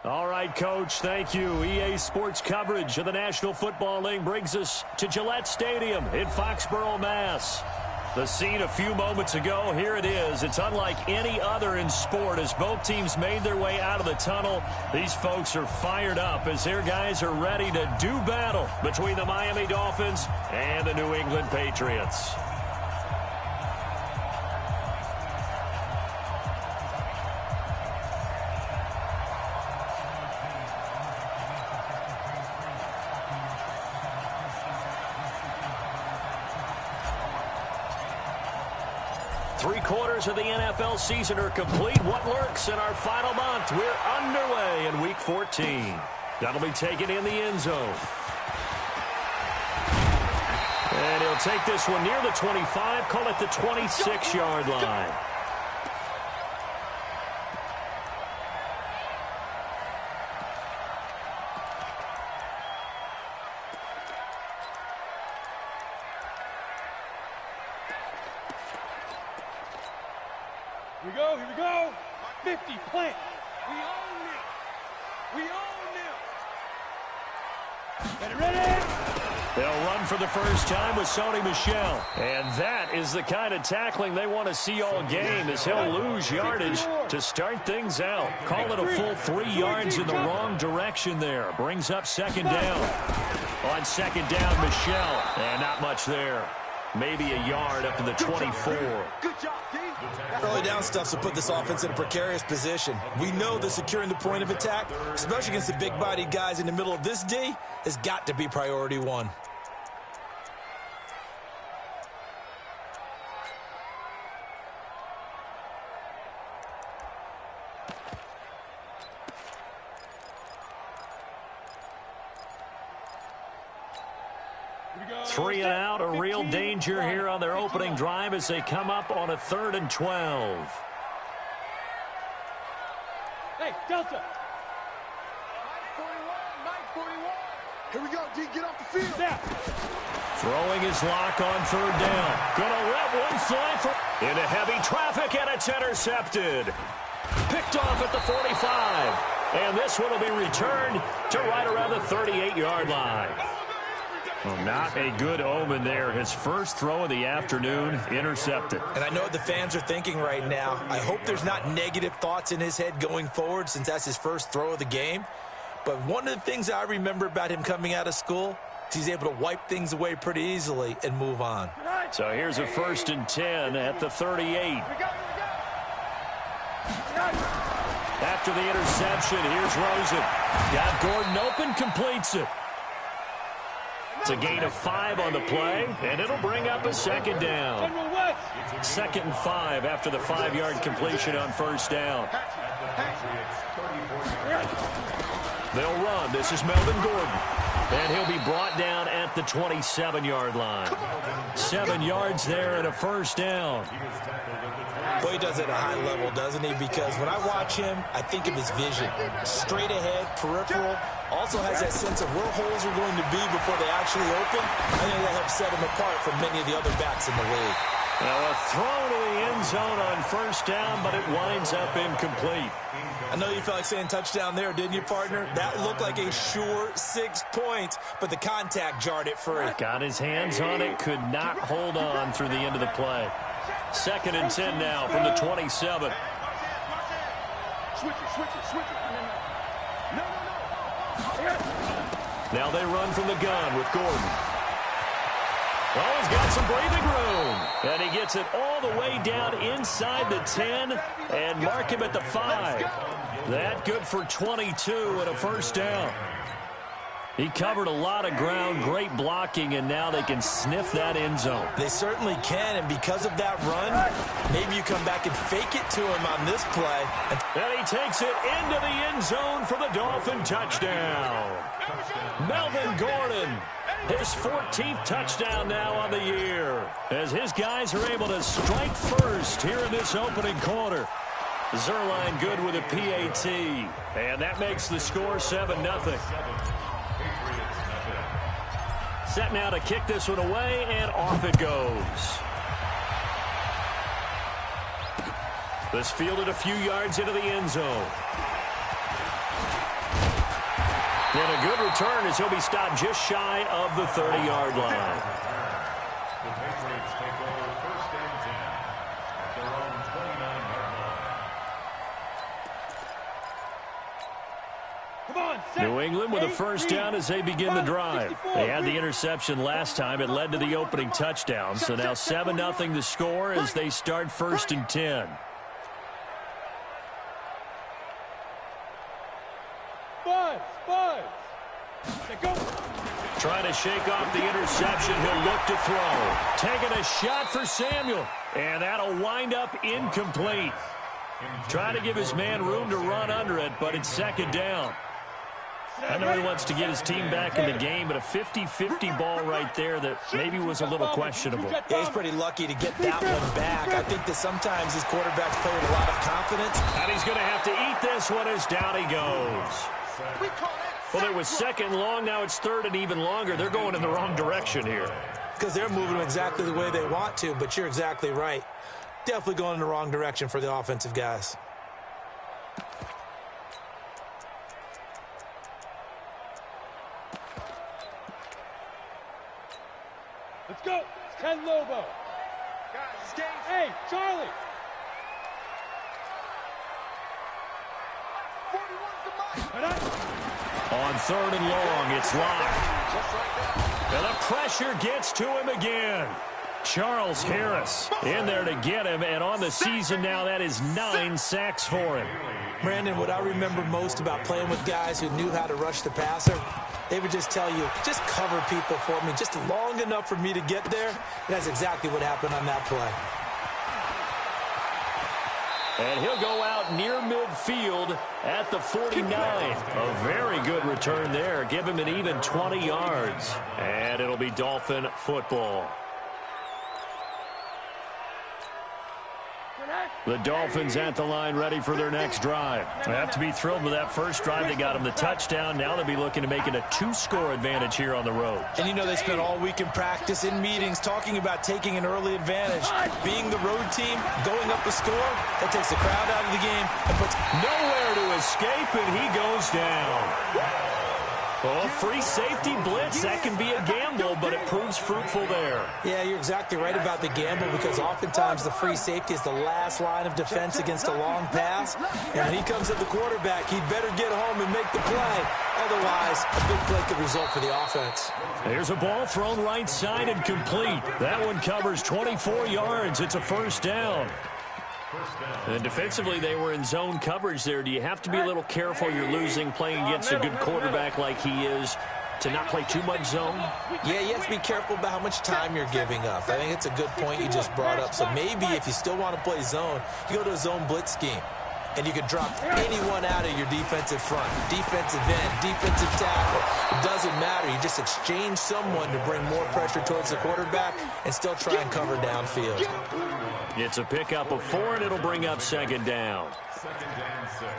All right, Coach, thank you. EA Sports coverage of the National Football League brings us to Gillette Stadium in Foxborough, Mass. The scene a few moments ago, here it is. It's unlike any other in sport as both teams made their way out of the tunnel. These folks are fired up as their guys are ready to do battle between the Miami Dolphins and the New England Patriots. Three-quarters of the NFL season are complete. What lurks in our final month? We're underway in Week 14. That'll be taken in the end zone. And he'll take this one near the 25, call it the 26-yard line. Here we go. 50, plant. We own it. We own them. Ready? They'll run for the first time with Sony Michel. And that is the kind of tackling they want to see all game as he'll lose yardage to start things out. Call it a full 3 yards in the wrong direction there. Brings up second down. On second down, Michel. And not much there. Maybe a yard up to the 24. Good job, D. Early down stuff to put this offense in a precarious position. We know that securing the point of attack, especially against the big-bodied guys in the middle of this D, has got to be priority one. Three and out, a real danger here on their opening drive as they come up on a 3rd and 12. Hey, Delta. 941. Here we go, D. Get off the field. Now. Throwing his lock on 3rd down. Gonna let one fly for into heavy traffic, and it's intercepted. Picked off at the 45. And this one will be returned to right around the 38-yard line. Well, not a good omen there. His first throw of the afternoon intercepted. And I know what the fans are thinking right now. I hope there's not negative thoughts in his head going forward since that's his first throw of the game. But one of the things I remember about him coming out of school is he's able to wipe things away pretty easily and move on. So here's a 1st and 10 at the 38. After the interception, here's Rosen. Got Gordon open, completes it. It's a gain of 5 on the play, and it'll bring up a second down. 2nd and 5 after the 5-yard completion on 1st down. They'll run. This is Melvin Gordon. And he'll be brought down at the 27-yard line. 7 yards there and a 1st down. Boy, he does it at a high level, doesn't he? Because when I watch him, I think of his vision. Straight ahead, peripheral. Also has that sense of where holes are going to be before they actually open. I think that helps set him apart from many of the other backs in the league. Now a throw to the end zone on 1st down, but it winds up incomplete. I know you felt like saying touchdown there, didn't you, partner? That looked like a sure 6 points, but the contact jarred it free. Got his hands on it, could not hold on through the end of the play. 2nd and 10 now from the 27. Switch it. No. Now they run from the gun with Gordon. Oh, he's got some breathing room. And he gets it all the way down inside the 10 and mark him at the 5. That good for 22 and a 1st down. He covered a lot of ground, great blocking, and now they can sniff that end zone. They certainly can, and because of that run, maybe you come back and fake it to him on this play. And he takes it into the end zone for the Dolphin touchdown. Melvin Gordon, his 14th touchdown now on the year, as his guys are able to strike first here in this opening quarter. Zerline good with a PAT, and that makes the score 7-0. Set now to kick this one away, and off it goes. This fielded a few yards into the end zone. And a good return as he'll be stopped just shy of the 30-yard line. The Patriots take over first and 10 at their own 29-yard line. Come on, New England with a first down as they begin the drive. They had the interception last time. It led to the opening touchdown. So now 7-0 the score as they start first and 10. Buzz. Go. Trying to shake off the interception. He'll look to throw. Taking a shot for Samuel. And that'll wind up incomplete. Trying to give his man room to run under it, but it's second down. I know he wants to get his team back in the game, but a 50-50 ball right there that maybe was a little questionable. Yeah, he's pretty lucky to get that one back. I think that sometimes his quarterbacks play with a lot of confidence. And he's going to have to eat this one as down he goes. Well, it was second long. Now it's third and even longer. They're going in the wrong direction here. Because they're moving them exactly the way they want to, but you're exactly right. Definitely going in the wrong direction for the offensive guys. Let's go. It's Ken Lobo. Hey, Charlie. 41's the mic. On third and long, it's locked. And the pressure gets to him again. Charles Harris in there to get him, and on the season now, that is 9 sacks for him. Brandon, what I remember most about playing with guys who knew how to rush the passer, they would just tell you, just cover people for me, just long enough for me to get there. And that's exactly what happened on that play. And he'll go out near midfield at the 49. A very good return there. Give him an even 20 yards. And it'll be Dolphin football. The Dolphins at the line ready for their next drive. They have to be thrilled with that first drive. They got them the touchdown. Now they'll be looking to make it a 2-score advantage here on the road. And you know they spent all week in practice, in meetings, talking about taking an early advantage. Being the road team, going up a score, that takes the crowd out of the game and puts nowhere to escape, and he goes down. Oh, free safety blitz. That can be a gamble, but it proves fruitful there. Yeah, you're exactly right about the gamble because oftentimes the free safety is the last line of defense against a long pass. And when he comes at the quarterback, he'd better get home and make the play. Otherwise, a big play could result for the offense. There's a ball thrown right side and complete. That one covers 24 yards. It's a first down. And defensively, they were in zone coverage there. Do you have to be a little careful? You're losing playing against a good quarterback like he is to not play too much zone? Yeah, you have to be careful about how much time you're giving up. I think it's a good point you just brought up. So maybe if you still want to play zone, you go to a zone blitz scheme. And you can drop anyone out of your defensive front, defensive end, defensive tackle. It doesn't matter. You just exchange someone to bring more pressure towards the quarterback and still try and cover downfield. It's a pickup of 4, and it'll bring up second down. Second down 6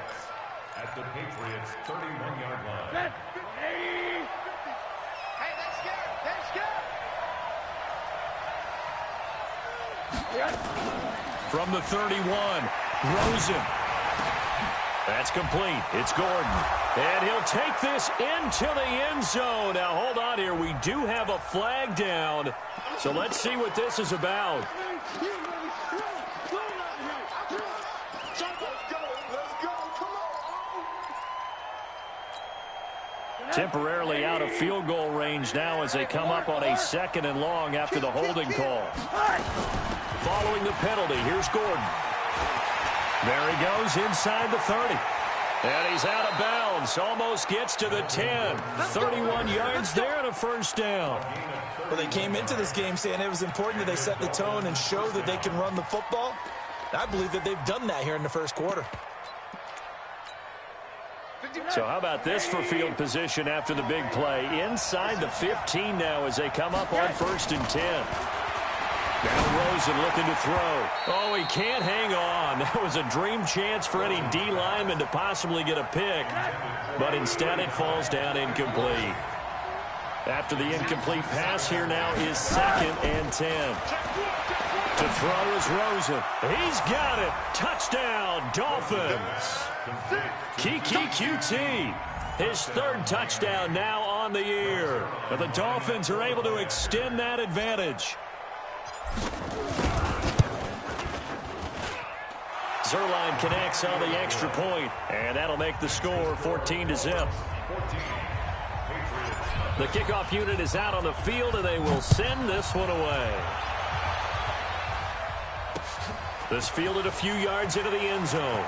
at the Patriots' 31-yard line. Hey, let's go. From the 31, Rosen. That's complete. It's Gordon. And he'll take this into the end zone. Now, hold on here. We do have a flag down. So let's see what this is about. Temporarily out of field goal range now as they come up on a 2nd and long after the holding call. Following the penalty, here's Gordon. There he goes inside the 30. And he's out of bounds. Almost gets to the 10. 31 yards there and a first down. Well, they came into this game saying it was important that they set the tone and show that they can run the football. I believe that they've done that here in the first quarter. So how about this for field position after the big play? Inside the 15 now as they come up on 1st and 10. Now Rosen looking to throw. Oh, he can't hang on. That was a dream chance for any D lineman to possibly get a pick. But instead it falls down incomplete. After the incomplete pass, here now is 2nd and 10. To throw is Rosen. He's got it. Touchdown, Dolphins. Kiki QT. His third touchdown now on the year. And the Dolphins are able to extend that advantage. Zerline connects on the extra point, and that'll make the score 14-0. The kickoff unit is out on the field, and they will send this one away. This fielded a few yards into the end zone.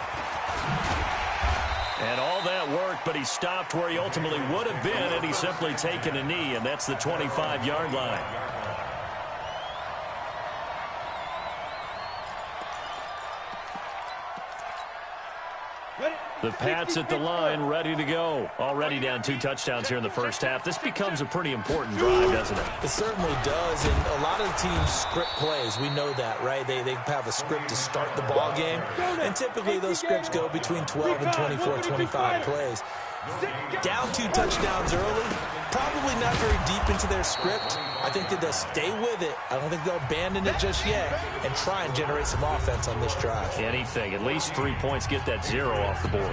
And all that worked, but he stopped where he ultimately would have been had he simply taken a knee, and that's the 25-yard line. The Pats at the line, ready to go. Already down 2 touchdowns here in the first half. This becomes a pretty important drive, doesn't it? It certainly does, and a lot of the teams script plays. We know that, right? They have a script to start the ball game, and typically those scripts go between 12 and 24, 25 plays. Down 2 touchdowns early, probably not very deep into their script. I think that they'll stay with it. I don't think they'll abandon it just yet and try and generate some offense on this drive. Anything. At least 3 points, get that 0 off the board.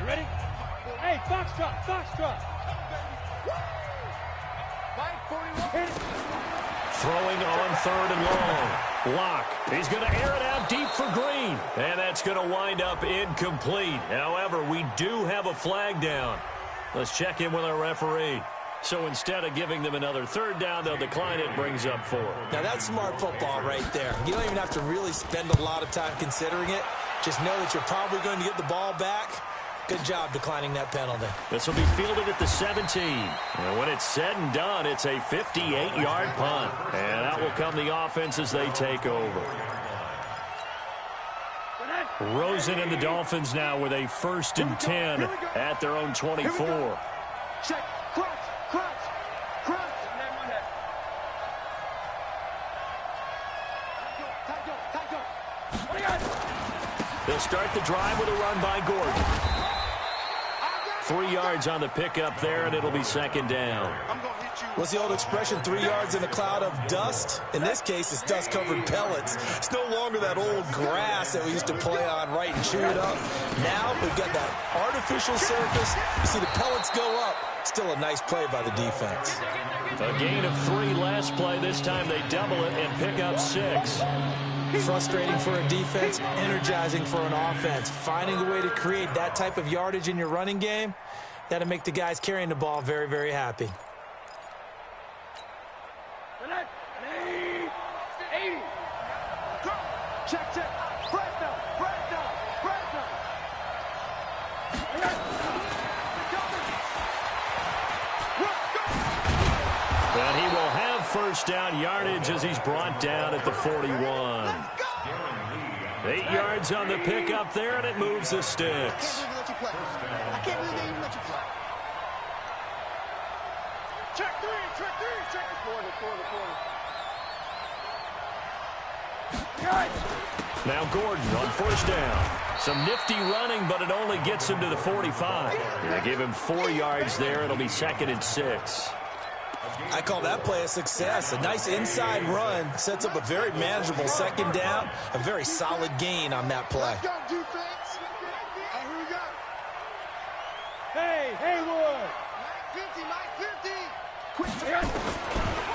You ready? Hey, Foxtrot, Foxtrot. Throwing on 3rd and long. Lock. He's going to air it out deep for Green. And that's going to wind up incomplete. However, we do have a flag down. Let's check in with our referee. So instead of giving them another 3rd down, they'll decline it, brings up 4. Now that's smart football right there. You don't even have to really spend a lot of time considering it. Just know that you're probably going to get the ball back. Good job declining that penalty. This will be fielded at the 17. And when it's said and done, it's a 58-yard punt. And out will come the offense as they take over. Rosen and the Dolphins now with a 1st and 10 at their own 24. Check. Crunch. They'll start the drive with a run by Gordon. 3 yards on the pickup there, and it'll be 2nd down. What's the old expression, 3 yards in a cloud of dust? In this case, it's dust-covered pellets. It's no longer that old grass that we used to play on, right, and chew it up. Now we've got that artificial surface. You see the pellets go up. Still a nice play by the defense. A gain of 3 last play. This time they double it and pick up 6. Frustrating for a defense, energizing for an offense. Finding a way to create that type of yardage in your running game, that'll make the guys carrying the ball very, very happy. Check. And he will have 1st down yardage as he's brought down at the 41. 8 yards on the pickup there, and it moves the sticks. I can't believe they even let you play. Check 3. Check the corner. Now Gordon on 1st down. Some nifty running, but it only gets him to the 45. They give him 4 yards there. It'll be 2nd and 6. I call that play a success. A nice inside run sets up a very manageable 2nd down. A very solid gain on that play. Let's go, defense. Here we go. Hey, Haywood. Mike 50.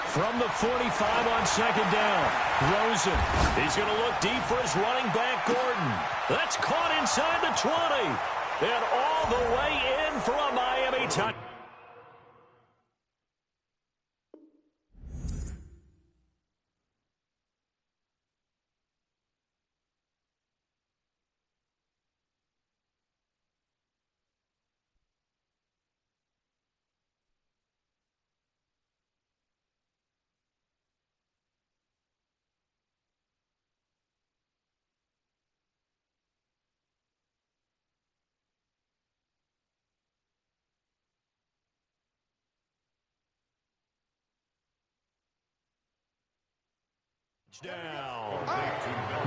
From the 45 on 2nd down, Rosen. He's going to look deep for his running back, Gordon. That's caught inside the 20. And all the way in for a Miami touchdown.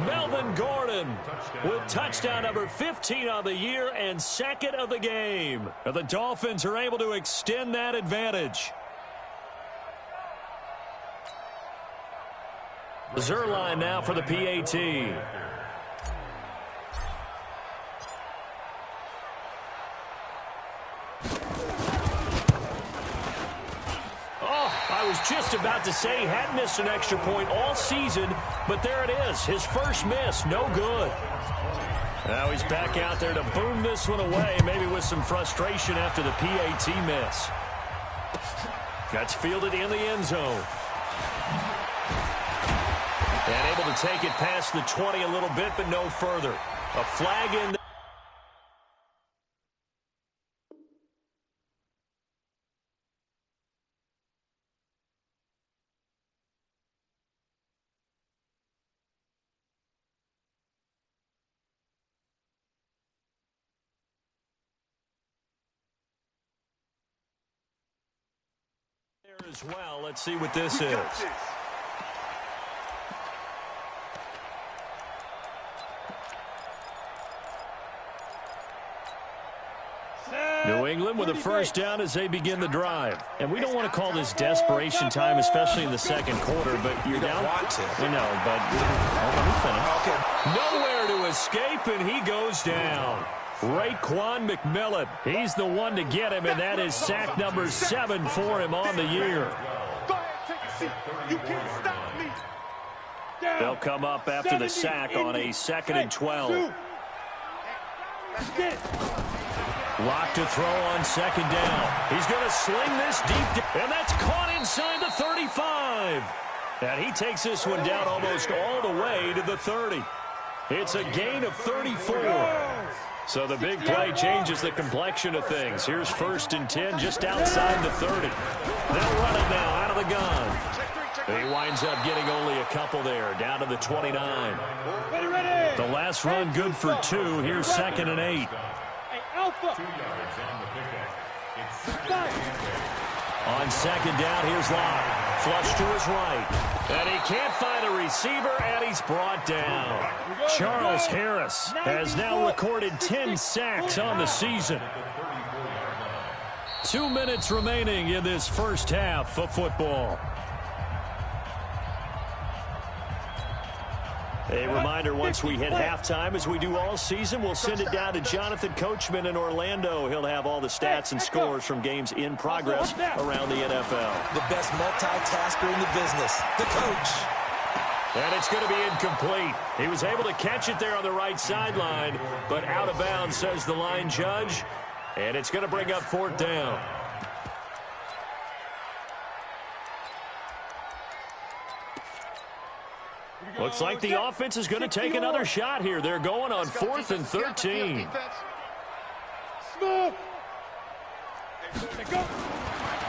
Melvin Gordon with touchdown number 15 on the year and 2nd of the game. And the Dolphins are able to extend that advantage. Zerline now for the PAT. just about to say he hadn't missed an extra point all season, but there it is. His first miss, no good. Now he's back out there to boom this one away, maybe with some frustration after the PAT miss. That's fielded in the end zone. And able to take it past the 20 a little bit, but no further. A flag in. There as well. Let's see what this is. New England with a first down as they begin the drive. And we don't want to call this desperation time, especially in the second quarter, but you're down. Want to. We know, but let me finish. Okay. Nowhere to escape, and he goes down. Raekwon McMillan. He's the one to get him, and that is sack number 7 for him on the year. Go ahead, take a seat. You can't stop me. They'll come up after the sack on a 2nd and 12. Lock to throw on 2nd down. He's going to sling this deep, and that's caught inside the 35. And he takes this one down almost all the way to the 30. It's a gain of 34. So the big play changes the complexion of things. Here's 1st and 10 just outside the 30. They'll run it now out of the gun. He winds up getting only a couple there, down to the 29. The last run good for 2. Here's 2nd and 8. Alpha. 2 yards on the pickup. On 2nd down, here's Locke. Flush to his right. And he can't find a receiver, and he's brought down. Charles Harris has now recorded 10 sacks on the season. 2 minutes remaining in this first half of football. A reminder, once we hit halftime, as we do all season, we'll send it down to Jonathan Coachman in Orlando. He'll have all the stats and scores from games in progress around the NFL. The best multitasker in the business, the coach. And it's going to be incomplete. He was able to catch it there on the right sideline, but out of bounds, says the line judge. And it's going to bring up 4th down. Looks like the offense is going to take another shot here. They're going on 4th and 13.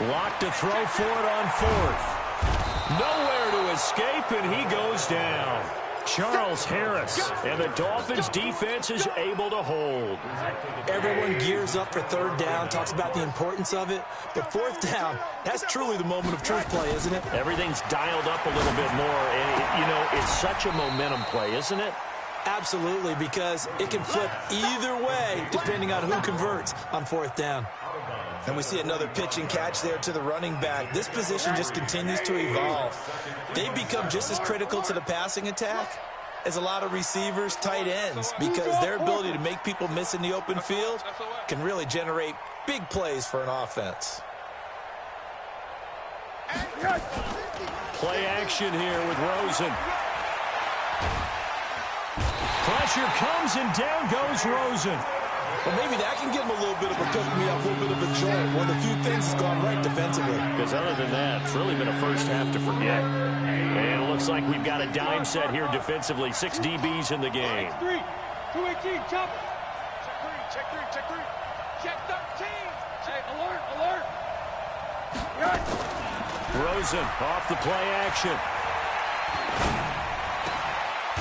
Locked to throw for it on 4th. Nowhere to escape, and he goes down. Charles Harris, and the Dolphins defense is able to hold. Everyone gears up for 3rd down, talks about the importance of it. But 4th down, that's truly the moment of truth play, isn't it? Everything's dialed up a little bit more, and, it's such a momentum play, isn't it? Absolutely, because it can flip either way depending on who converts on 4th down. And we see another pitch and catch there to the running back. This position just continues to evolve. They become just as critical to the passing attack as a lot of receivers, tight ends, because their ability to make people miss in the open field can really generate big plays for an offense. Play action here with Rosen. Pressure comes, and down goes Rosen. Well, maybe that can give him a little bit of a pick-me-up, a little bit of a jolt. One of the few things has gone right defensively. Because other than that, it's really been a first half to forget. And it looks like we've got a dime set here defensively. 6 DBs in the game. 3, 218, chop. Check 3, check 3. Check 13. Hey, alert. Rosen off the play action.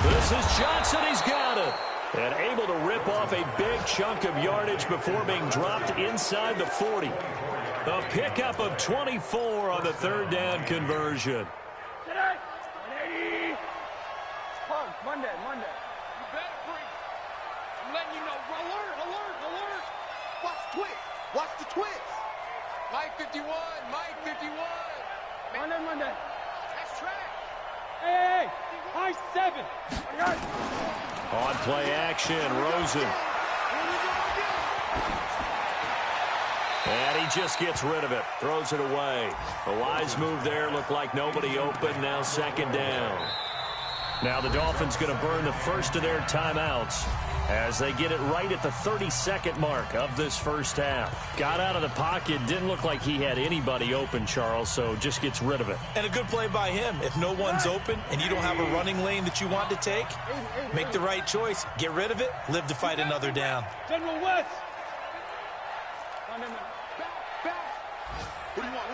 This is Johnson. He's got it. And able to rip off a big chunk of yardage before being dropped inside the 40. A pickup of 24 on the 3rd down conversion. Monday. You better bring. I'm letting you know. Alert. Watch the twist. Mike 51. Monday. That's track. Hey, high 7. On play action, Rosen. And he just gets rid of it. Throws it away. A wise move there. Looked like nobody open. Now second down. Now the Dolphins going to burn the first of their timeouts as they get it right at the 32nd mark of this first half. Got out of the pocket. Didn't look like he had anybody open, Charles, so just gets rid of it. And a good play by him. If no one's open and you don't have a running lane that you want to take, make the right choice. Get rid of it. Live to fight another down. General West. Back. What do you want?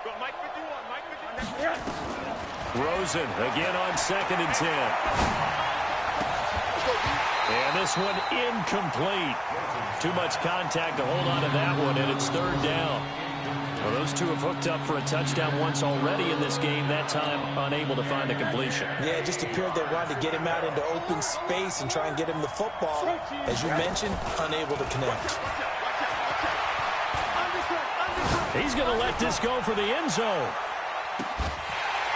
Go, Mike 51, Mike 51. Rosen again on 2nd and 10. And this one incomplete. Too much contact to hold on to that one, and it's third down. Well, those two have hooked up for a touchdown once already in this game, that time unable to find the completion. Yeah, it just appeared they wanted to get him out into open space and try and get him the football. As you mentioned, unable to connect. He's going to let this go for the end zone.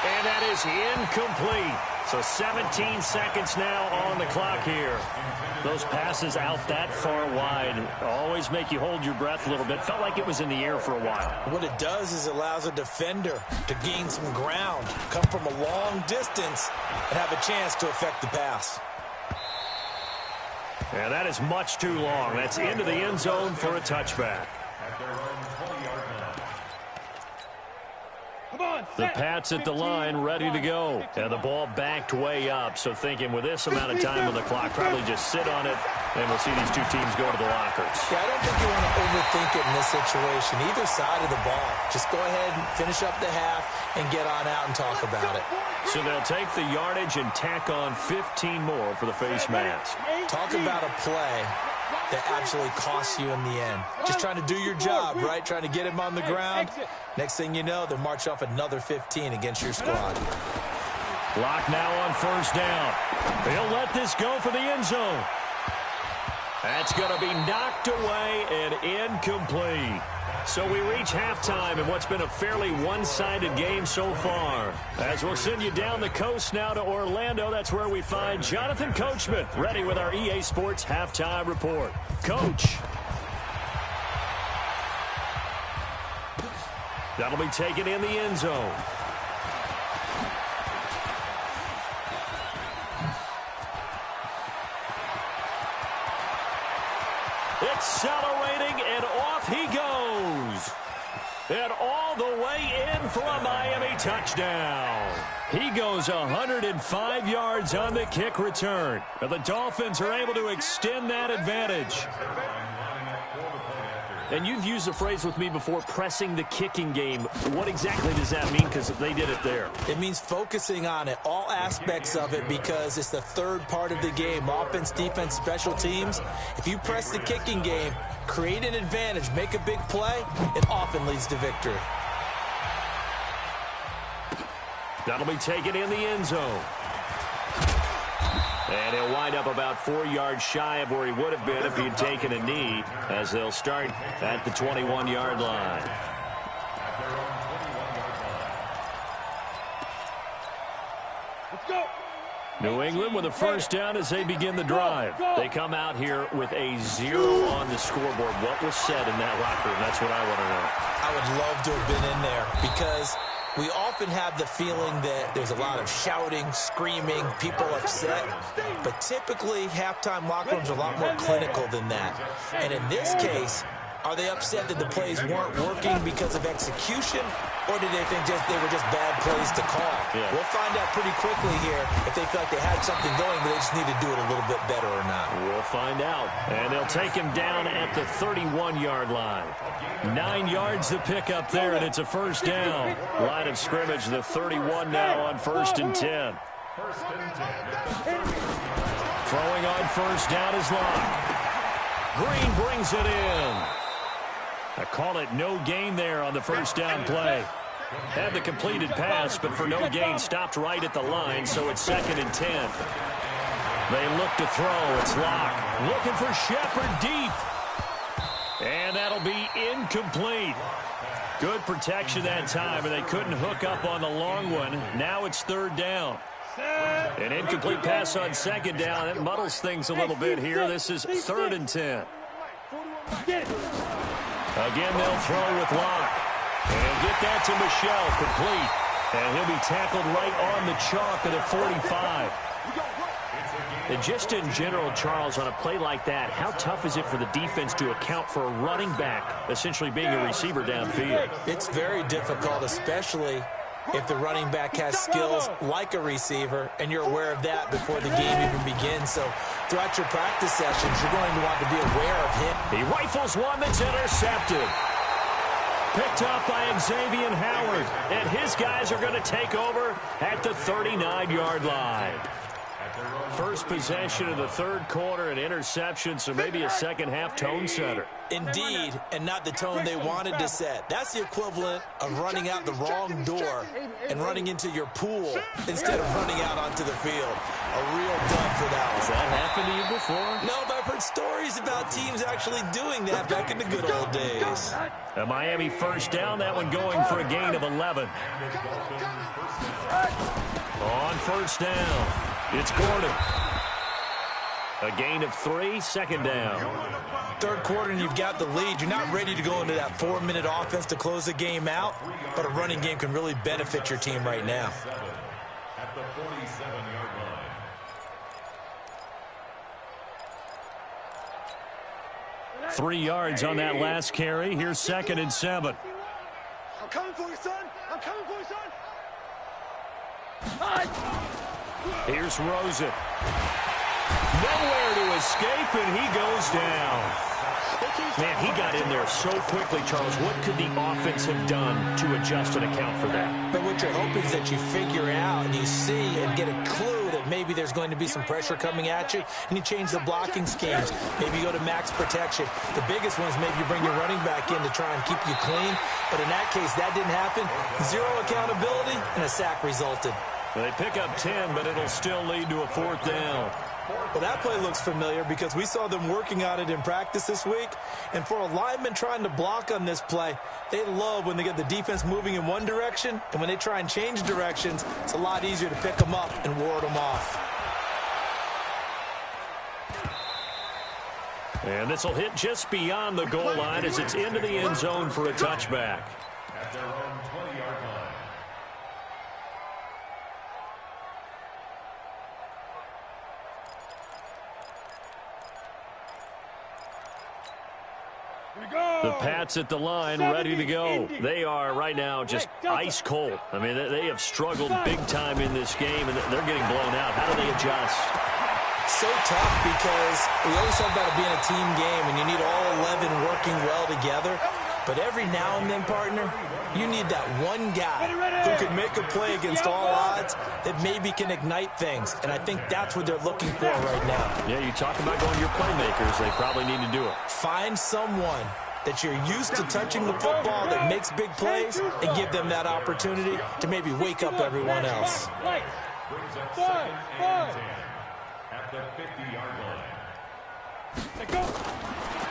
And that is incomplete. So 17 seconds now on the clock here. Those passes out that far wide always make you hold your breath a little bit. Felt like it was in the air for a while. What it does is it allows a defender to gain some ground, come from a long distance, and have a chance to affect the pass. And that is much too long. That's into the end zone for a touchback. The Pats at the line, ready to go. And the ball backed way up. So thinking with this amount of time on the clock, probably just sit on it, and we'll see these two teams go to the lockers. Yeah, I don't think you want to overthink it in this situation, either side of the ball. Just go ahead and finish up the half and get on out and talk about it. So they'll take the yardage and tack on 15 more for the face mask. Talk about a play that absolutely costs you in the end. Just trying to do your job, right? Trying to get him on the ground. Next thing you know, they'll march off another 15 against your squad. Lock now on first down. They'll let this go for the end zone. That's going to be knocked away and incomplete. So we reach halftime in what's been a fairly one-sided game so far. As we'll send you down the coast now to Orlando, that's where we find Jonathan Coachman, ready with our EA Sports Halftime Report. Coach. That'll be taken in the end zone. Accelerating, and off he goes. And all the way in for a Miami touchdown. He goes 105 yards on the kick return. And the Dolphins are able to extend that advantage. And you've used the phrase with me before, pressing the kicking game. What exactly does that mean? Because they did it there. It means focusing on it, all aspects of it, because it's the third part of the game. Offense, defense, special teams. If you press the kicking game, create an advantage, make a big play, it often leads to victory. That'll be taken in the end zone. And he'll wind up about 4 yards shy of where he would have been if he had taken a knee, as they'll start at the 21-yard line. Let's go. New England with a first down as they begin the drive. They come out here with a 0 on the scoreboard. What was said in that locker room? That's what I want to know. I would love to have been in there, because we often have the feeling that there's a lot of shouting, screaming, people upset. But typically, halftime locker rooms are a lot more clinical than that. And in this case, are they upset that the plays weren't working because of execution, or did they think they were just bad plays to call? Yeah. We'll find out pretty quickly here if they feel like they had something going, but they just need to do it a little bit better or not. We'll find out. And they'll take him down at the 31-yard line. 9 yards to pick up there, and it's a first down. Line of scrimmage, the 31 now on 1st and 10. Throwing on first down is Locke. Green brings it in. I call it no gain there on the first down play. Had the completed pass, but for no gain, stopped right at the line, so it's 2nd and 10. They look to throw. It's Locke looking for Shepard deep. And that'll be incomplete. Good protection that time, and they couldn't hook up on the long one. Now it's 3rd down. An incomplete pass on second down. It muddles things a little bit here. This is 3rd and 10. Again, they'll throw with Locke. And get that to Michel, complete. And he'll be tackled right on the chalk at the 45. And just in general, Charles, on a play like that, how tough is it for the defense to account for a running back essentially being a receiver downfield? It's very difficult, especially if the running back has skills like a receiver, and you're aware of that before the game even begins. So throughout your practice sessions, you're going to want to be aware of him. He rifles one that's intercepted. Picked up by Xavier Howard, and his guys are going to take over at the 39-yard line. First possession of the 3rd quarter, an interception, so maybe a second-half tone setter. Indeed, and not the tone they wanted to set. That's the equivalent of running out the wrong door and running into your pool instead of running out onto the field. A real dub for that one. Has that happened to you before? No, but I've heard stories about teams actually doing that back in the good old days. A Miami first down, that one going for a gain of 11. On first down, it's Gordon. A gain of 3, second down. 3rd quarter and you've got the lead. You're not ready to go into that 4-minute offense to close the game out, but a running game can really benefit your team right now. At the 47-yard line. 3 yards on that last carry. Here's 2nd and 7. I'm coming for you, son. I'm coming for you, son. Here's Rosen. Nowhere to escape, and he goes down. Man, he got in there so quickly, Charles. What could the offense have done to adjust and account for that? But what you're hoping is that you figure out and you see and get a clue that maybe there's going to be some pressure coming at you, and you change the blocking schemes. Maybe you go to max protection. The biggest one is maybe you bring your running back in to try and keep you clean. But in that case, that didn't happen. 0 accountability, and a sack resulted. They pick up 10, but it'll still lead to a 4th down. Well, that play looks familiar because we saw them working on it in practice this week. And for a lineman trying to block on this play, they love when they get the defense moving in one direction. And when they try and change directions, it's a lot easier to pick them up and ward them off. And this will hit just beyond the goal line as it's into the end zone for a touchback. At their own 20-yard line. The Pats at the line, ready to go. They are right now just ice cold. I mean, they have struggled big time in this game, and they're getting blown out. How do they adjust? So tough because we always talk about it being a team game, and you need all 11 working well together. But every now and then, partner, you need that one guy who can make a play against all odds that maybe can ignite things. And I think that's what they're looking for right now. Yeah, you talk about going to your playmakers. They probably need to do it. Find someone that you're used to touching the football that makes big plays and give them that opportunity to maybe wake up everyone else. Brings up 2nd and 10 at the 50-yard line.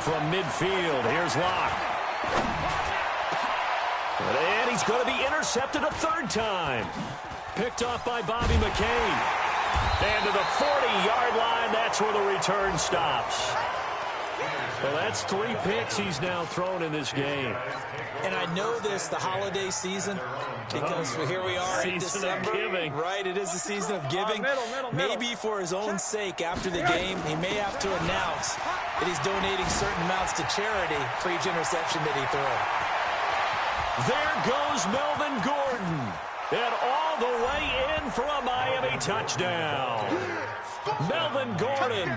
From midfield, here's Locke. And he's going to be intercepted a 3rd time. Picked off by Bobby McCain. And to the 40-yard line, that's where the return stops. Well, that's 3 picks he's now thrown in this game. And I know this, the holiday season, because here we are in December. Season of giving. Right, it is the season of giving. Maybe for his own sake after the game, he may have to announce that he's donating certain amounts to charity for each interception that he throws. There goes Melvin Gordon. And all the way in for a Miami touchdown. Melvin Gordon,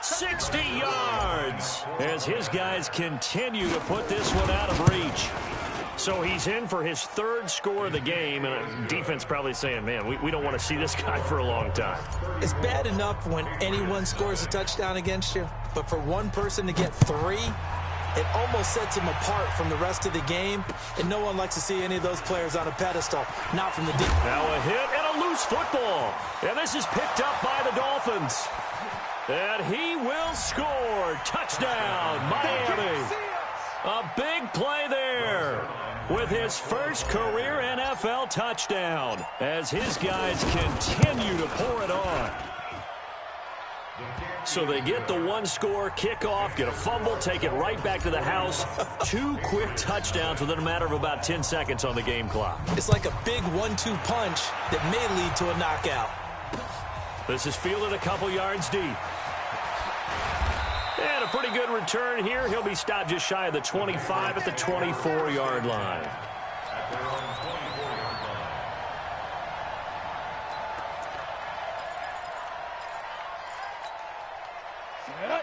60 yards, as his guys continue to put this one out of reach. So he's in for his 3rd score of the game, and defense probably saying, man, we don't want to see this guy for a long time. It's bad enough when anyone scores a touchdown against you, but for one person to get 3, it almost sets him apart from the rest of the game, and no one likes to see any of those players on a pedestal, not from the deep. Now a hit and a loose football, and this is picked up by the Dolphins. And he will score. Touchdown, Miami. A big play there with his first career NFL touchdown as his guys continue to pour it on. So they get the one-score kickoff, get a fumble, take it right back to the house. 2 quick touchdowns within a matter of about 10 seconds on the game clock. It's like a big 1-2 punch that may lead to a knockout. This is fielded a couple yards deep. And a pretty good return here. He'll be stopped just shy of the 25 at the 24-yard line.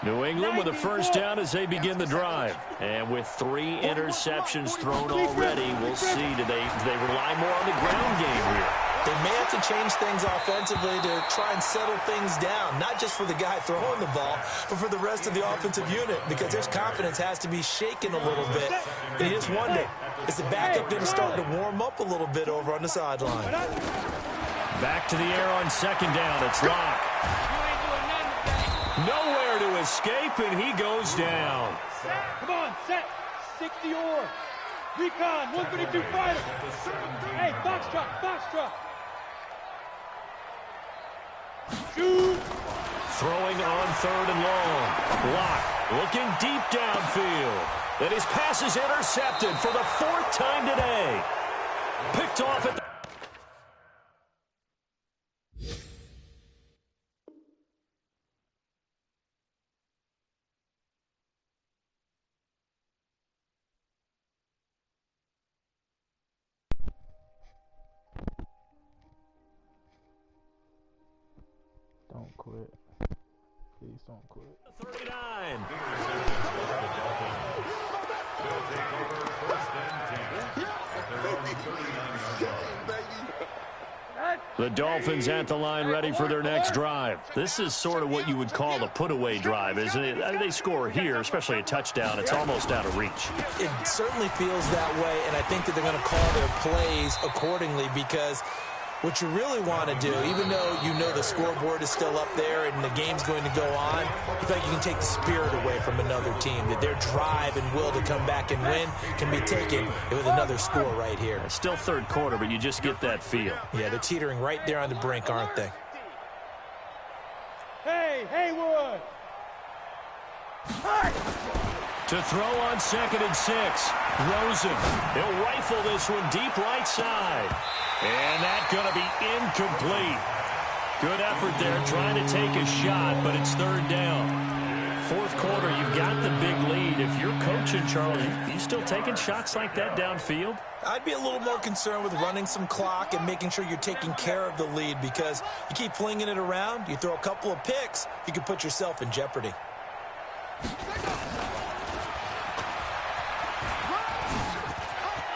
New England with a first down as they begin the drive. And with 3 interceptions thrown already, we'll see. Do they rely more on the ground game here? They may have to change things offensively to try and settle things down, not just for the guy throwing the ball, but for the rest of the offensive unit, because their confidence has to be shaken a little bit. And you just wonder, is the backup going to start to warm up a little bit over on the sideline? Back to the air on second down. It's Locke. Nowhere to escape, and he goes down. Come on, set. 60 or. Recon, 132 fighter. Hey, foxtrot. Shoot. Throwing on 3rd and long. Locke looking deep downfield. And his pass is intercepted for the 4th time today. Picked off at the... Don't quit. Please don't quit. 39. The Dolphins at the line ready for their next drive. This is sort of what you would call a put-away drive, isn't it? I mean, they score here, especially a touchdown. It's almost out of reach. It certainly feels that way, and I think that they're going to call their plays accordingly, because what you really want to do, even though you know the scoreboard is still up there and the game's going to go on, you feel like you can take the spirit away from another team, that their drive and will to come back and win can be taken with another score right here. It's still 3rd quarter, but you just get that feel. Yeah, they're teetering right there on the brink, aren't they? Hey, Haywood. Hey. To throw on 2nd and 6. Rosen. He'll rifle this one deep right side. And that's going to be incomplete. Good effort there trying to take a shot, but it's 3rd down. 4th quarter, you've got the big lead. If you're coaching, Charles, you still taking shots like that downfield? I'd be a little more concerned with running some clock and making sure you're taking care of the lead, because you keep flinging it around, you throw a couple of picks, you can put yourself in jeopardy.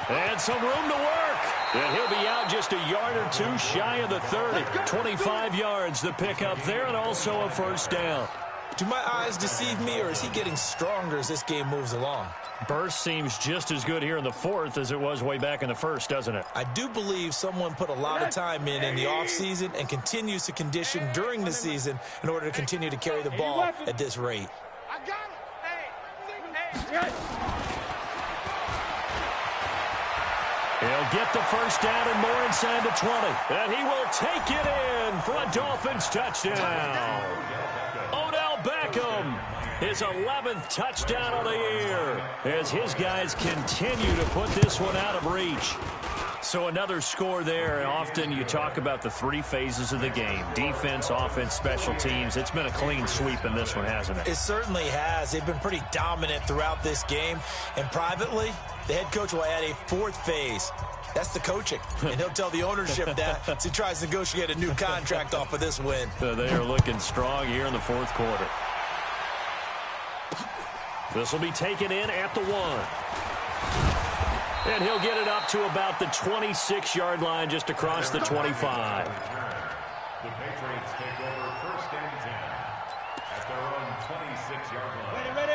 And some room to work. And he'll be out just a yard or 2 shy of the 30. 25 yards the pickup there, and also a first down. Do my eyes deceive me, or is he getting stronger as this game moves along? Burst seems just as good here in the 4th as it was way back in the 1st, doesn't it? I do believe someone put a lot of time in the offseason and continues to condition during the season in order to continue to carry the ball at this rate. I got him. Hey. He'll get the first down and more inside the 20. And he will take it in for a Dolphins touchdown. Odell Beckham, his 11th touchdown of the year, as his guys continue to put this one out of reach. So another score there, and often you talk about the 3 phases of the game: defense, offense, special teams. It's been a clean sweep in this one, hasn't it? It certainly has. They've been pretty dominant throughout this game. And privately, the head coach will add a 4th phase. That's the coaching. And he'll tell the ownership that as he tries to negotiate a new contract off of this win. They are looking strong here in the 4th quarter. This will be taken in at the 1. And he'll get it up to about the 26-yard line, just across the 25. The Patriots take over 1st and 10 at their own 26-yard line.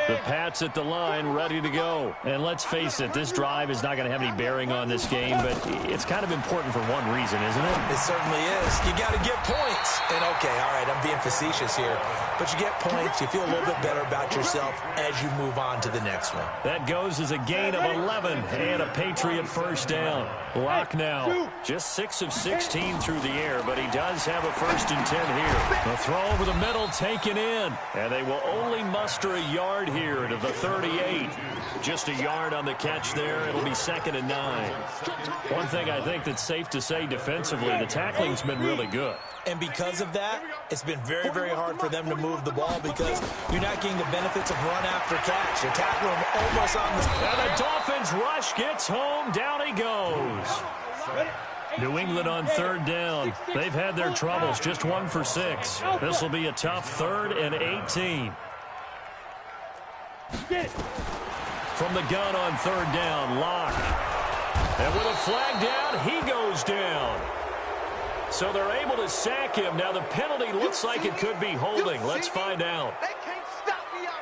The Pats at the line, ready to go. And let's face it, this drive is not going to have any bearing on this game, but it's kind of important for one reason, isn't it? It certainly is. You got to get points. And, okay, all right, I'm being facetious here. But you get points, you feel a little bit better about yourself as you move on to the next one. That goes as a gain of 11 and a Patriot first down. Lock now. Just 6 of 16 through the air, but he does have a 1st and 10 here. The throw over the middle taken in, and they will only muster a yard here to the 38. Just a yard on the catch there. It'll be 2nd and 9. One thing I think that's safe to say defensively, the tackling's been really good. And because of that, it's been very, very hard for them to move the ball because you're not getting the benefits of run after catch. You tackle them almost on the... And the Dolphins rush gets home. Down he goes. New England on 3rd down. They've had their troubles. Just 1 for 6. This will be a tough 3rd and 18. From the gun on 3rd down, Locke. And with a flag down, he goes down. So they're able to sack him. Now the penalty looks like it could be holding. Let's find out. They can't stop me out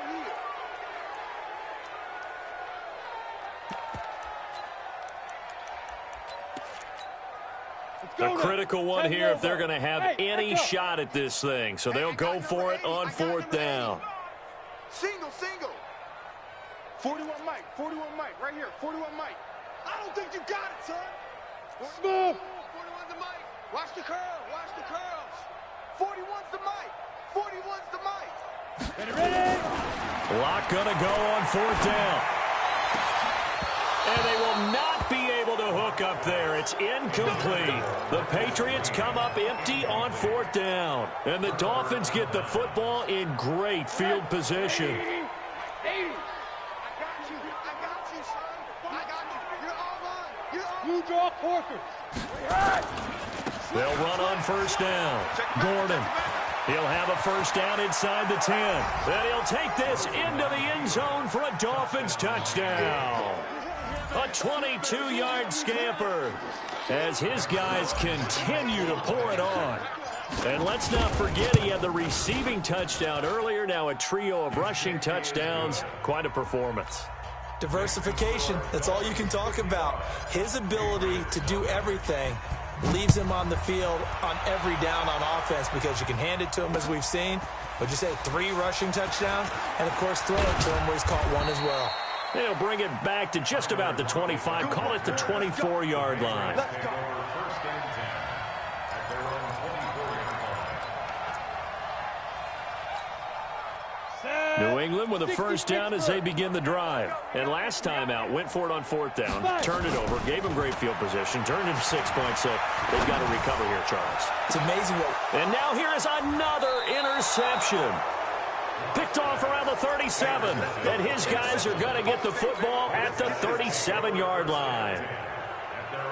here. A critical one here if they're going to have any shot at this thing. So they'll go for it on 4th down. Single. 41 Mike, right here, 41 Mike. I don't think you got it, son. Smooth. 41's the Mike. Watch the curls. 41's the Mike. 41's the Mike. Ready. Locke going to go on 4th down. And they will not be able to hook up there. It's incomplete. The Patriots come up empty on 4th down. And the Dolphins get the football in great field position. You draw quarters. They'll run on 1st down. Gordon. He'll have a 1st down inside the 10. Then he'll take this into the end zone for a Dolphins touchdown. A 22-yard scamper as his guys continue to pour it on. And let's not forget he had the receiving touchdown earlier. Now a trio of rushing touchdowns. Quite a performance. Diversification, that's all you can talk about. His ability to do everything leaves him on the field on every down on offense because you can hand it to him, as we've seen. Would you say 3 rushing touchdowns? And, of course, throw it to him where he's caught 1 as well. They'll bring it back to just about the 25. Call it the 24-yard line. First and 10 at their own 24-yard line. New England with a 1st down as they begin the drive. And last time out, went for it on 4th down, turned it over, gave them great field position, turned into 6 points, so they've got to recover here, Charles. It's amazing what... And now here is another interception. Picked off around the 37, and his guys are going to get the football at the 37-yard line.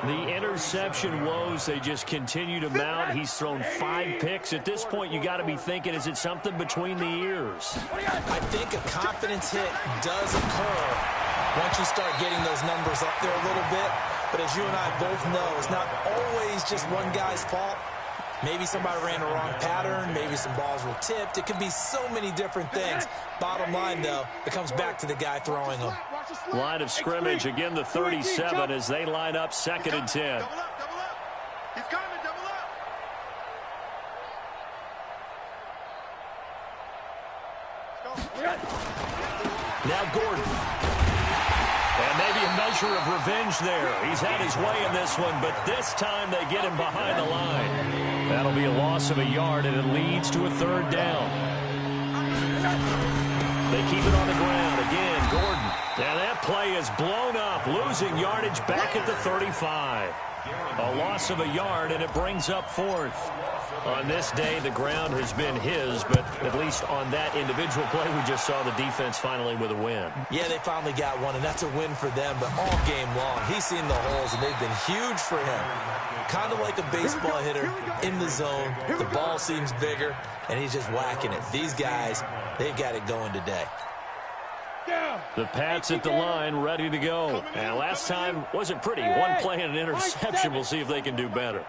The interception woes, they just continue to mount. He's thrown 5 picks. At this point, you got to be thinking, is it something between the ears? I think a confidence hit does occur once you start getting those numbers up there a little bit. But as you and I both know, it's not always just one guy's fault. Maybe somebody ran a wrong pattern. Maybe some balls were tipped. It could be so many different things. Bottom line, though, it comes back to the guy throwing them. Line of scrimmage, again the 37 as they line up 2nd and 10. Double up. He's coming, double up. Now Gordon. And maybe a measure of revenge there. He's had his way in this one, but this time they get him behind the line. That'll be a loss of a yard, and it leads to a 3rd down. They keep it on the ground. Again, Gordon. And that play is blown up, losing yardage back at the 35. A loss of a yard, and it brings up 4th. On this day, the ground has been his, but at least on that individual play, we just saw the defense finally with a win. Yeah, they finally got one, and that's a win for them, but all game long, he's seen the holes, and they've been huge for him. Kind of like a baseball hitter in the zone. The ball seems bigger, and he's just whacking it. These guys, they've got it going today. The Pats at the line, ready to go. And last time wasn't pretty. One play and an interception. We'll see if they can do better.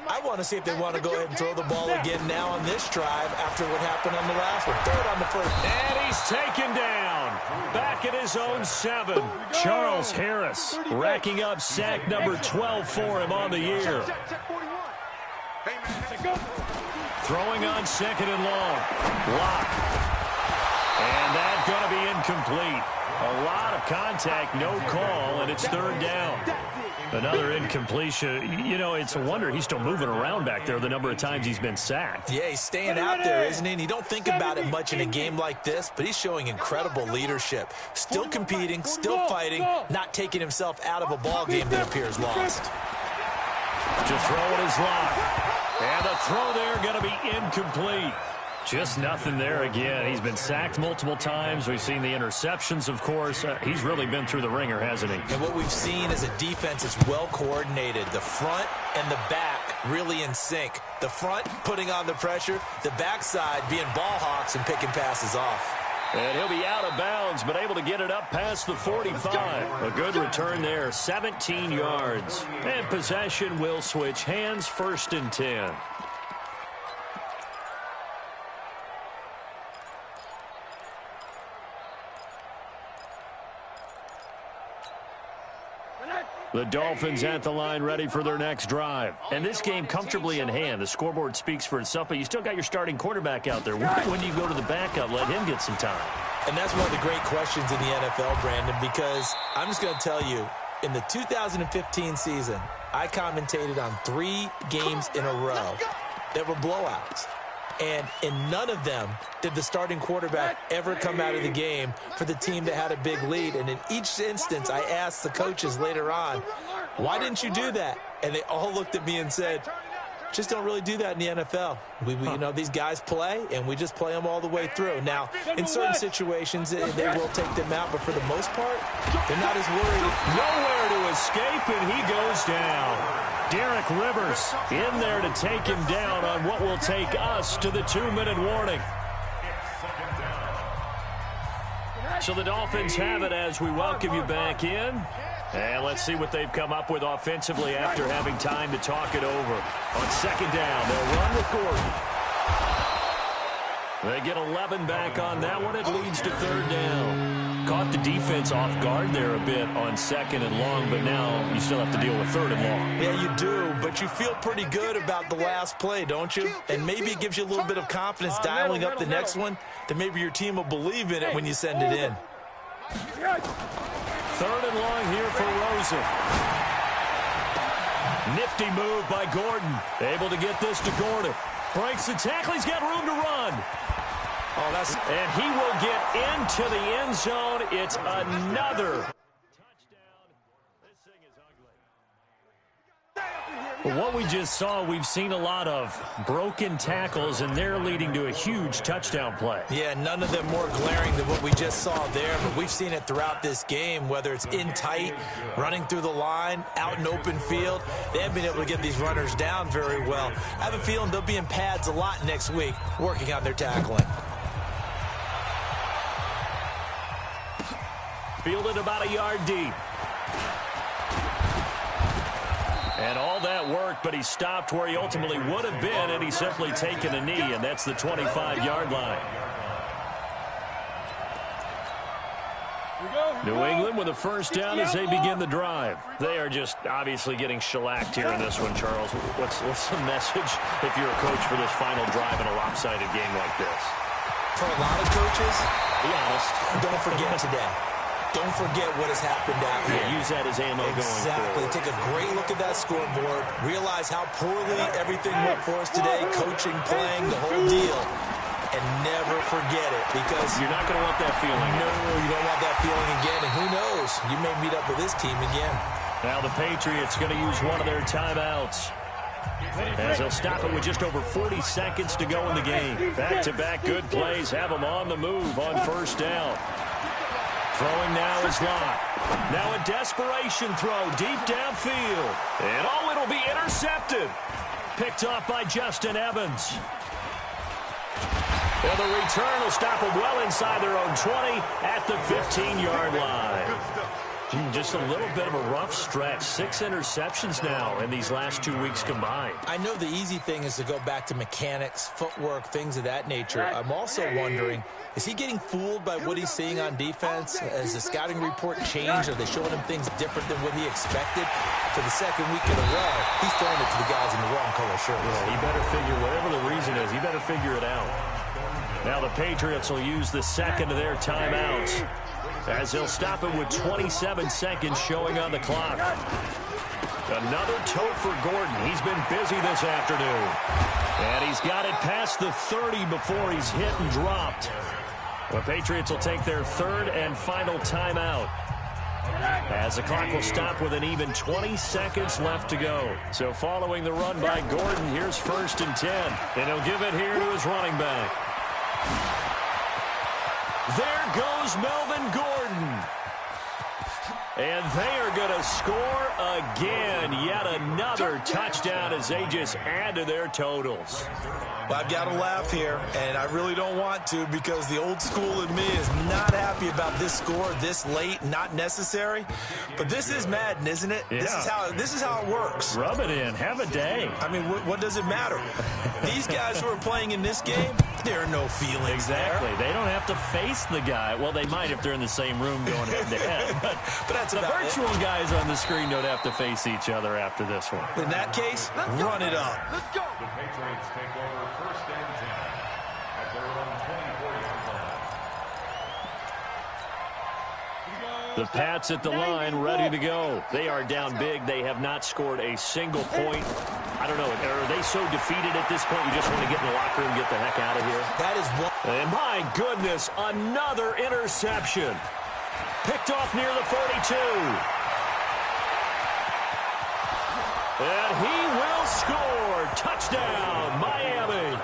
I want to see if they want to go ahead and throw the ball again now on this drive after what happened on the last one. Third on the first. And he's taken down. Back at his own 7. Charles Harris racking up sack number 12 for him on the year. Throwing on 2nd and long. Block. And that's going to be incomplete. A lot of contact, no call, and it's 3rd down. Another incompletion. You know, it's a wonder he's still moving around back there the number of times he's been sacked. Yeah, he's staying out there, isn't he? And you don't think about it much in a game like this, but he's showing incredible leadership. Still competing, still fighting, not taking himself out of a ball game that appears lost. To throw it is locked. And the throw there going to be incomplete. Just nothing there again. He's been sacked multiple times. We've seen the interceptions, of course. He's really been through the ringer, hasn't he? And what we've seen is a defense that's well coordinated. The front and the back really in sync. The front putting on the pressure. The backside being ball hawks and picking passes off. And he'll be out of bounds, but able to get it up past the 45. A good return there, 17 yards. And possession will switch hands, 1st and 10. The Dolphins at the line, ready for their next drive. And this game comfortably in hand. The scoreboard speaks for itself, but you still got your starting quarterback out there. When do you go to the backup? Let him get some time. And that's one of the great questions in the NFL, Brandon, because I'm just going to tell you, in the 2015 season, I commentated on 3 games in a row that were blowouts. And in none of them did the starting quarterback ever come out of the game for the team that had a big lead. And in each instance, I asked the coaches later on, why didn't you do that? And they all looked at me and said, just don't really do that in the NFL. You know, these guys play, and we just play them all the way through. Now, in certain situations, they will take them out, but for the most part, they're not as worried. Nowhere to escape, and he goes down. Derek Rivers in there to take him down on what will take us to the 2-minute warning. So the Dolphins have it as we welcome you back in. And let's see what they've come up with offensively after having time to talk it over. On 2nd down, they'll run with Gordon. They get 11 back on that one. It leads to 3rd down. Caught the defense off guard there a bit on 2nd and long, but now you still have to deal with 3rd and long. Yeah, you do, but you feel pretty good about the last play, don't you? And maybe it gives you a little bit of confidence dialing up the next one, that maybe your team will believe in it when you send it in. 3rd and long here for Rosen. Nifty move by Gordon. Able to get this to Gordon. Breaks the tackle. He's got room to run. And he will get into the end zone. It's another touchdown. This thing is ugly. What we just saw, we've seen a lot of broken tackles, and they're leading to a huge touchdown play. Yeah, none of them more glaring than what we just saw there, but we've seen it throughout this game, whether it's in tight, running through the line, out in open field. They haven't been able to get these runners down very well. I have a feeling they'll be in pads a lot next week, working on their tackling. Fielded about a yard deep. And all that work, but he stopped where he ultimately would have been, and he's simply taken a knee, and that's the 25-yard line. New England with a 1st down as they begin the drive. They are just obviously getting shellacked here in this one, Charles. What's the message if you're a coach for this final drive in a lopsided game like this? For a lot of coaches, be honest, don't forget today. Don't forget what has happened out here. Yeah, use that as ammo going forward. Exactly. Take a great look at that scoreboard. Realize how poorly everything went for us today. Coaching, playing, the whole deal. And never forget it, because you're not going to want that feeling. No, you don't want that feeling again. And who knows? You may meet up with this team again. Now the Patriots going to use one of their timeouts, as they'll stop it with just over 40 seconds to go in the game. Back-to-back good plays have them on the move on 1st down. Throwing now is Locke. Now a desperation throw deep downfield. And it'll be intercepted. Picked off by Justin Evans. And the return will stop them well inside their own 20 at the 15-yard line. Just a little bit of a rough stretch. 6 interceptions now in these last 2 weeks combined. I know the easy thing is to go back to mechanics, footwork, things of that nature. I'm also wondering, is he getting fooled by what he's seeing on defense? Has the scouting report changed? Are they showing him things different than what he expected? For the second week in a row, he's throwing it to the guys in the wrong color shirts. Yeah, he better figure, whatever the reason is, he better figure it out. Now the Patriots will use the second of their timeouts, as they'll stop it with 27 seconds showing on the clock. Another tote for Gordon. He's been busy this afternoon. And he's got it past the 30 before he's hit and dropped. The Patriots will take their third and final timeout, as the clock will stop with an even 20 seconds left to go. So following the run by Gordon, here's 1st and 10. And he'll give it here to his running back. There goes Melvin Gordon. And they are going to score again. Yet another touchdown as they just add to their totals. Well, I've got to laugh here, and I really don't want to, because the old school in me is not happy about this score this late, not necessary. But this is Madden, isn't it? Yeah. This is how it works. Rub it in. Have a day. I mean, what does it matter? These guys who are playing in this game, there are no feelings Exactly. there. They don't have to face the guy. Well, they might if they're in the same room going head-to-head. But that's the about virtual guys on the screen don't have to face each other after this one. In that case, run it up. Let's go. The Patriots take over 1st and 10 at their own 24-yard line. The Pats at the line, ready to go. They are down big. They have not scored a single point. I don't know. Are they so defeated at this point you just want to get in the locker room and get the heck out of here? That is one. And my goodness, another interception. Picked off near the 42. And he will score. Touchdown, Miami.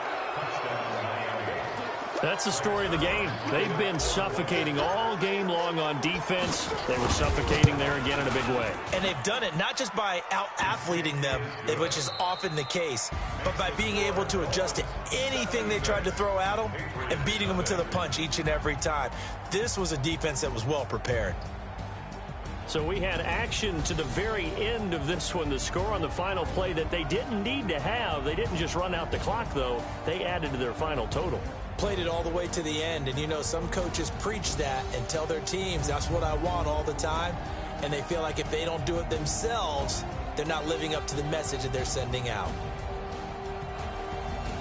That's the story of the game. They've been suffocating all game long on defense. They were suffocating there again in a big way. And they've done it not just by out-athleting them, which is often the case, but by being able to adjust to anything they tried to throw at them and beating them to the punch each and every time. This was a defense that was well prepared. So we had action to the very end of this one. The score on the final play that they didn't need to have. They didn't just run out the clock, though. They added to their final total. Played it all the way to the end, and you know, some coaches preach that and tell their teams, that's what I want all the time, and they feel like if they don't do it themselves, they're not living up to the message that they're sending out.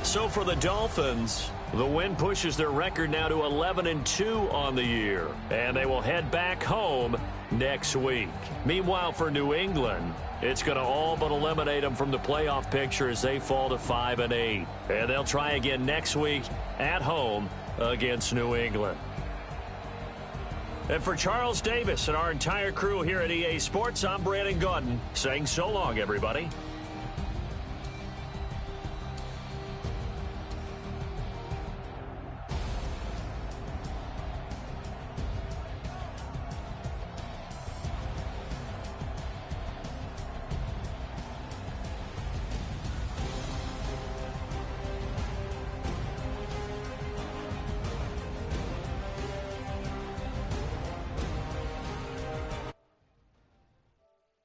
So for the Dolphins, the win pushes their record now to 11-2 on the year, and they will head back home next week. Meanwhile, for New England, it's going to all but eliminate them from the playoff picture as they fall to 5-8. And they'll try again next week at home against New England. And for Charles Davis and our entire crew here at EA Sports, I'm Brandon Gaudin saying so long, everybody.